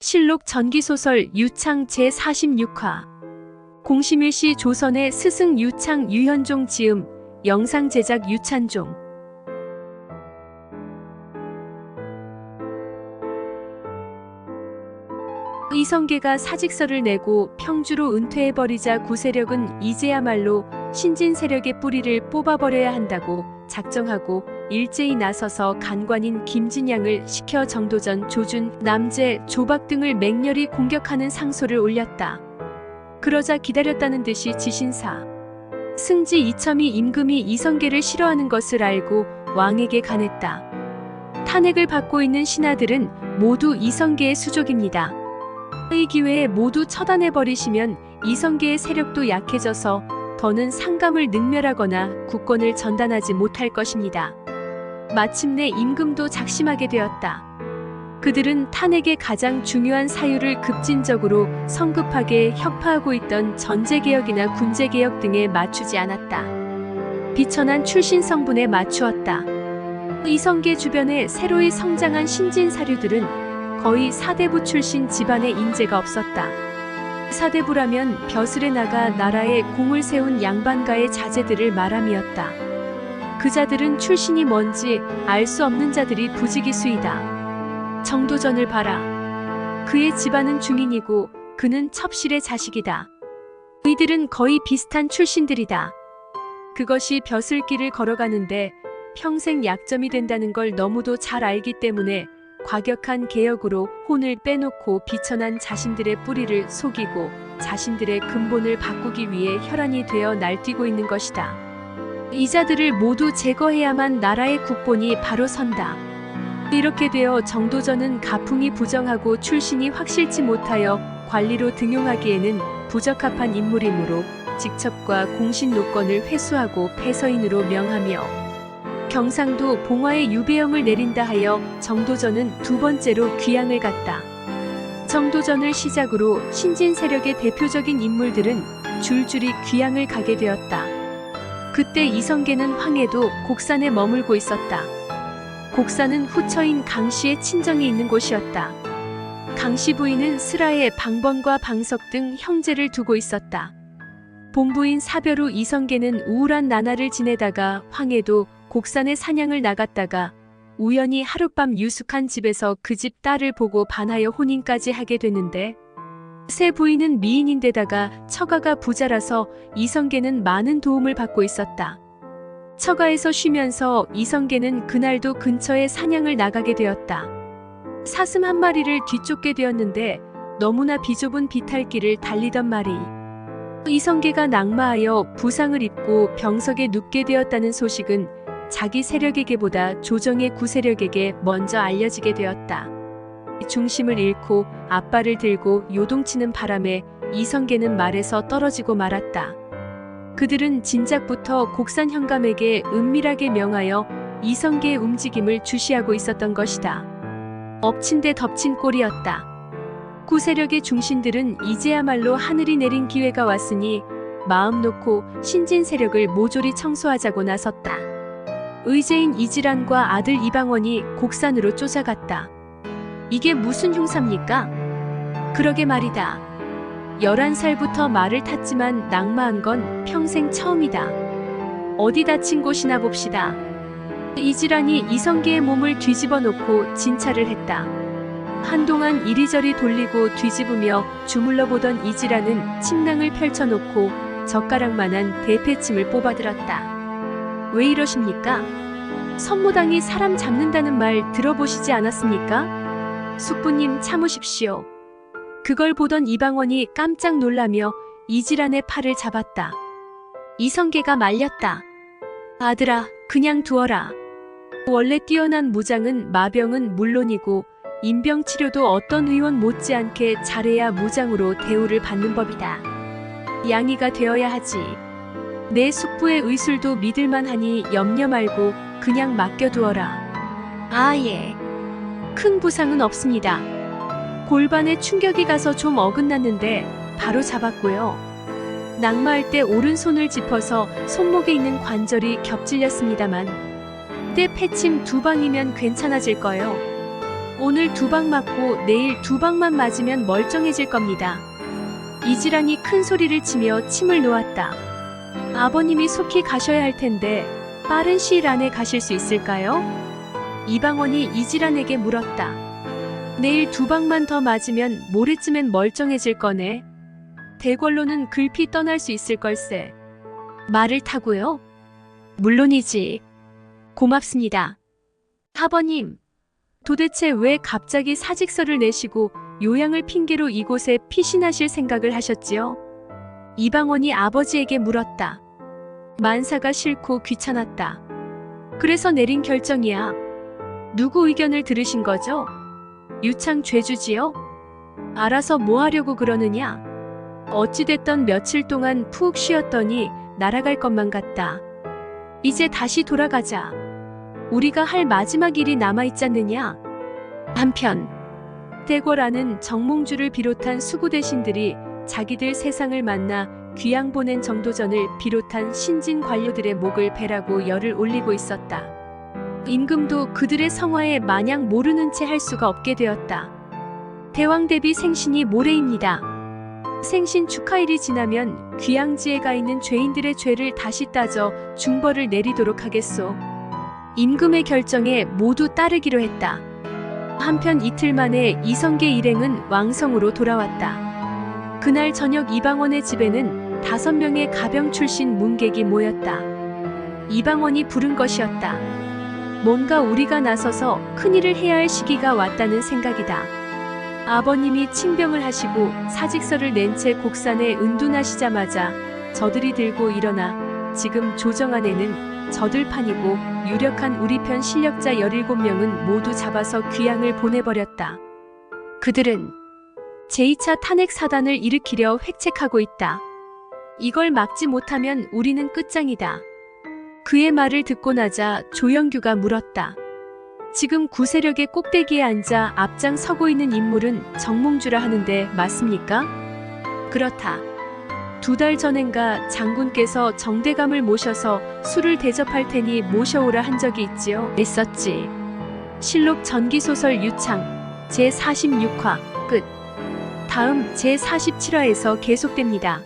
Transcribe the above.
실록 전기소설 유창 제46화 공심일시 조선의 스승 유창 유현종 지음 영상제작 유찬종 이성계가 사직서를 내고 평주로 은퇴해버리자 구세력은 이제야말로 신진 세력의 뿌리를 뽑아버려야 한다고 작정하고 일제히 나서서 간관인 김진양을 시켜 정도전, 조준, 남재, 조박 등을 맹렬히 공격하는 상소를 올렸다. 그러자 기다렸다는 듯이 지신사 승지 이첨이 임금이 이성계를 싫어하는 것을 알고 왕에게 간했다. 탄핵을 받고 있는 신하들은 모두 이성계의 수족입니다. 이 기회에 모두 처단해버리시면 이성계의 세력도 약해져서 더는 상감을 능멸하거나 국권을 전단하지 못할 것입니다. 마침내 임금도 작심하게 되었다. 그들은 탄핵의 가장 중요한 사유를 급진적으로 성급하게 혁파하고 있던 전제개혁이나 군제개혁 등에 맞추지 않았다. 비천한 출신 성분에 맞추었다. 이성계 주변에 새로이 성장한 신진사류들은 거의 사대부 출신 집안의 인재가 없었다. 사대부라면 벼슬에 나가 나라에 공을 세운 양반가의 자제들을 말함이었다. 그 자들은 출신이 뭔지 알 수 없는 자들이 부지기수이다. 정도전을 봐라. 그의 집안은 중인이고 그는 첩실의 자식이다. 이들은 거의 비슷한 출신들이다. 그것이 벼슬길을 걸어가는데 평생 약점이 된다는 걸 너무도 잘 알기 때문에 과격한 개혁으로 혼을 빼놓고 비천한 자신들의 뿌리를 속이고 자신들의 근본을 바꾸기 위해 혈안이 되어 날뛰고 있는 것이다. 이 자들을 모두 제거해야만 나라의 국본이 바로 선다. 이렇게 되어 정도전은 가풍이 부정하고 출신이 확실치 못하여 관리로 등용하기에는 부적합한 인물이므로 직첩과 공신노권을 회수하고 폐서인으로 명하며 경상도 봉화에 유배형을 내린다 하여 정도전은 두 번째로 귀양을 갔다. 정도전을 시작으로 신진 세력의 대표적인 인물들은 줄줄이 귀양을 가게 되었다. 그때 이성계는 황해도 곡산에 머물고 있었다. 곡산은 후처인 강씨의 친정이 있는 곳이었다. 강씨 부인은 슬하에 방번과 방석 등 형제를 두고 있었다. 본부인 사벼루 이성계는 우울한 나날을 지내다가 황해도 곡산에 사냥을 나갔다가 우연히 하룻밤 유숙한 집에서 그 집 딸을 보고 반하여 혼인까지 하게 됐는데 새 부인은 미인인데다가 처가가 부자라서 이성계는 많은 도움을 받고 있었다. 처가에서 쉬면서 이성계는 그날도 근처에 사냥을 나가게 되었다. 사슴 한 마리를 뒤쫓게 되었는데 너무나 비좁은 비탈길을 달리던 말이 이성계가 낙마하여 부상을 입고 병석에 눕게 되었다는 소식은 자기 세력에게보다 조정의 구세력에게 먼저 알려지게 되었다. 중심을 잃고 앞발을 들고 요동치는 바람에 이성계는 말에서 떨어지고 말았다. 그들은 진작부터 곡산 현감에게 은밀하게 명하여 이성계의 움직임을 주시하고 있었던 것이다. 엎친 데 덮친 꼴이었다. 구세력의 중신들은 이제야말로 하늘이 내린 기회가 왔으니 마음 놓고 신진 세력을 모조리 청소하자고 나섰다. 의제인 이지란과 아들 이방원이 곡산으로 쫓아갔다. 이게 무슨 흉사입니까? 그러게 말이다. 11살부터 말을 탔지만 낙마한 건 평생 처음이다. 어디 다친 곳이나 봅시다. 이지란이 이성계의 몸을 뒤집어 놓고 진찰을 했다. 한동안 이리저리 돌리고 뒤집으며 주물러 보던 이지란은 침낭을 펼쳐놓고 젓가락만한 대패침을 뽑아들었다. 왜 이러십니까? 선무당이 사람 잡는다는 말 들어보시지 않았습니까? 숙부님 참으십시오. 그걸 보던 이방원이 깜짝 놀라며 이지란의 팔을 잡았다. 이성계가 말렸다. 아들아, 그냥 두어라. 원래 뛰어난 무장은 마병은 물론이고 인병 치료도 어떤 의원 못지않게 잘해야 무장으로 대우를 받는 법이다. 양이가 되어야 하지. 내 숙부의 의술도 믿을만하니 염려 말고 그냥 맡겨두어라. 아, 예. 큰 부상은 없습니다. 골반에 충격이 가서 좀 어긋났는데 바로 잡았고요. 낙마할 때 오른손을 짚어서 손목에 있는 관절이 겹질렸습니다만 때 패침 2방이면 괜찮아질 거예요. 오늘 2방 맞고 내일 2방만 맞으면 멀쩡해질 겁니다. 이지란이 큰 소리를 치며 침을 놓았다. 아버님이 속히 가셔야 할 텐데 빠른 시일 안에 가실 수 있을까요? 이방원이 이지란에게 물었다. 내일 2방만 더 맞으면 모레쯤엔 멀쩡해질 거네. 대궐로는 글피 떠날 수 있을 걸세. 말을 타고요? 물론이지. 고맙습니다. 아버님, 도대체 왜 갑자기 사직서를 내시고 요양을 핑계로 이곳에 피신하실 생각을 하셨지요? 이방원이 아버지에게 물었다. 만사가 싫고 귀찮았다. 그래서 내린 결정이야. 누구 의견을 들으신 거죠? 유창 죄주지요? 알아서 뭐 하려고 그러느냐? 어찌됐던 며칠 동안 푹 쉬었더니 날아갈 것만 같다. 이제 다시 돌아가자. 우리가 할 마지막 일이 남아있잖느냐? 한편 대궐 안은 정몽주를 비롯한 수구 대신들이 자기들 세상을 만나 귀양 보낸 정도전을 비롯한 신진 관료들의 목을 베라고 열을 올리고 있었다. 임금도 그들의 성화에 마냥 모르는 채 할 수가 없게 되었다. 대왕 대비 생신이 모레입니다. 생신 축하일이 지나면 귀양지에 가 있는 죄인들의 죄를 다시 따져 중벌을 내리도록 하겠소. 임금의 결정에 모두 따르기로 했다. 한편 이틀 만에 이성계 일행은 왕성으로 돌아왔다. 그날 저녁 이방원의 집에는 5명의 가병 출신 문객이 모였다. 이방원이 부른 것이었다. 뭔가 우리가 나서서 큰일을 해야 할 시기가 왔다는 생각이다. 아버님이 칭병을 하시고 사직서를 낸 채 곡산에 은둔하시자마자 저들이 들고 일어나 지금 조정 안에는 저들판이고 유력한 우리 편 실력자 17명은 모두 잡아서 귀양을 보내버렸다. 그들은 제2차 탄핵 사단을 일으키려 획책하고 있다. 이걸 막지 못하면 우리는 끝장이다. 그의 말을 듣고 나자 조영규가 물었다. 지금 구세력의 꼭대기에 앉아 앞장서고 있는 인물은 정몽주라 하는데 맞습니까? 그렇다. 2달 전엔가 장군께서 정대감을 모셔서 술을 대접할 테니 모셔오라 한 적이 있지요. 했었지. 실록 전기소설 유창 제46화 끝. 다음 제47화에서 계속됩니다.